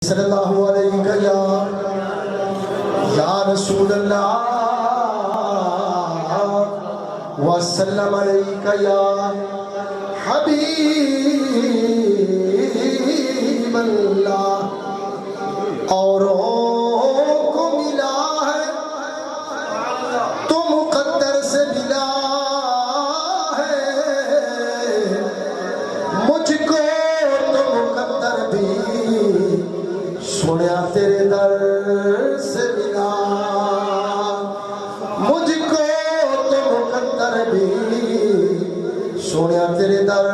صلی اللہ علیہ یا رسول اللہ وسلم علیہ یا حبیب اللہ اوروں کو ملا ہے تو مقدر سے ملا ہے مجھ کو تو مقدر بھی سنیا تیرے در سے ملا مجھ کو تو مقدر بھی سنیا تیرے در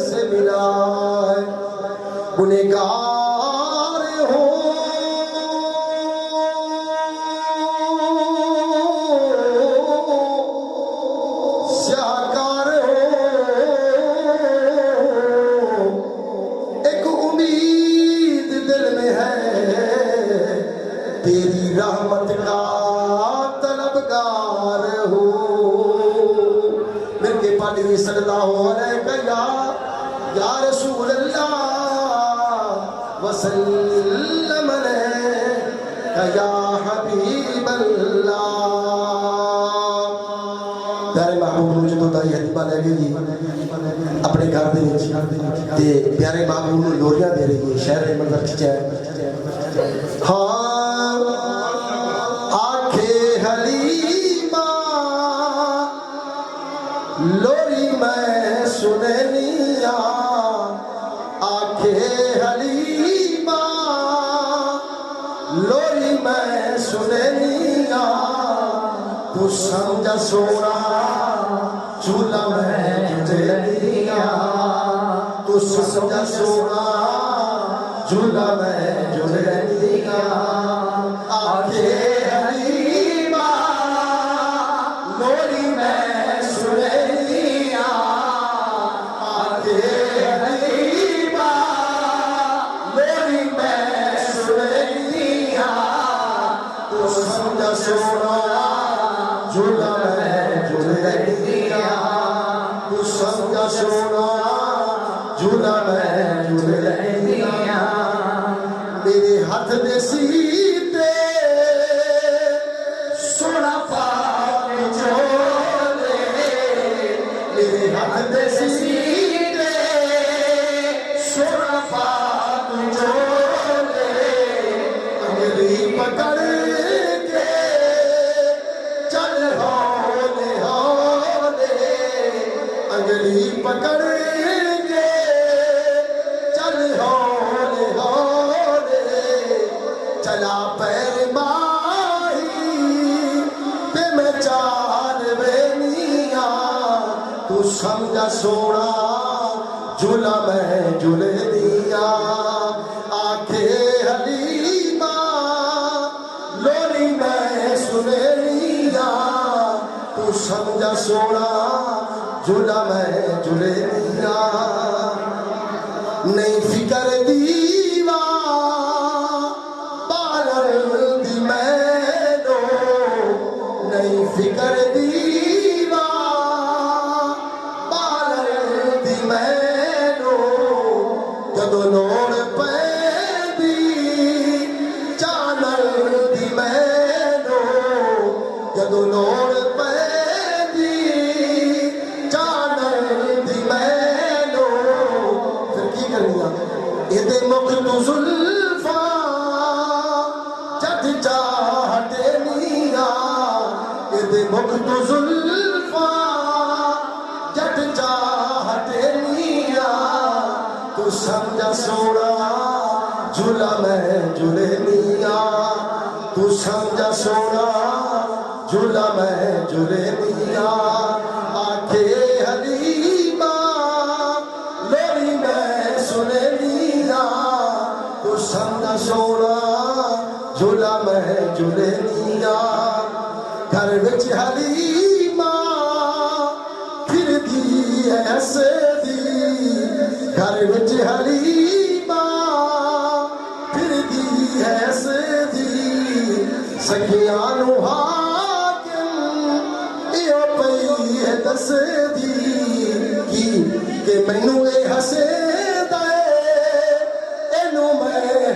سے ملا گنہگار ہوں سیاہکار ہوں ایک امید دل میں ہے تیری رحمت کا طلبگار ہوں مل کے پڑھی صلی اللہ علیہ یا رسول اللہ وسلم علیہ یا حبیب اللہ پیارے محبوب نو جدوں دائی حتیبہ لے گئی اپنے گھر دے وچ تے پیارے محبوب نو لوریاں دے رہی ہے شہر منظر کھچا ہے ہاں آنکھیں حلیمہ لوری میں سننیا آنکھیں حلیمہ لوری میں سننیا تو سمجھا سونا چولہ میں جلیا تو سمجھا سونا چولہ میں جلیا آنکھیں حلیمہ لوری میں سننیا آنکھیں حلیمہ لوری میں سننیا تو سمجھا سونا جھولا میں جھولیا تو سمجھا سونا جھولا میں جھولیا میرے ہاتھ دے سیتے سونا پاک چولے میرے ہاتھ دے سیتے سونا پاک چولے انگلی پکڑ کے چل ہولے ہولے انگلی پکڑ کے چل ہولے ہولے چلا پیر ماہی تے میں چار وینیاں تو سمجھا سونا جھولا میں جھولے دیا آنکھیں حلیمہ لوری میں سنے لیا تو سمجھا سونا جھولا میں جھولے دیا نہیں فکر دیوا بالر دی میں دو نہیں فکر دیوا بالر دی میں دو جدو لوڑ پہ دی چانر دی میں دو جدو لوڑ پہ دی چانر دی میں دو پھر کی کرنیا ایدے مقتو زلفا جد چاہتے نیا ایدے مقتو زلفا جد چاہتے نیا تو سمجھا سونا جھولا میں جھولے نیا تو سمجھا سونا جھولا میں جھولے نیا آنکھیں حلیمہ لوری میں سنے نیا تو سمجھا سونا جھولا میں جھولے نیا گھر وچ حلیمہ پھر دی ایسے دی گھر وچ حلیمہ پھر دی ایسے دی سکیاں نو حاکم ایو پئی ہے دس دی کی کہ مینوں اے ہسے دے اینو میں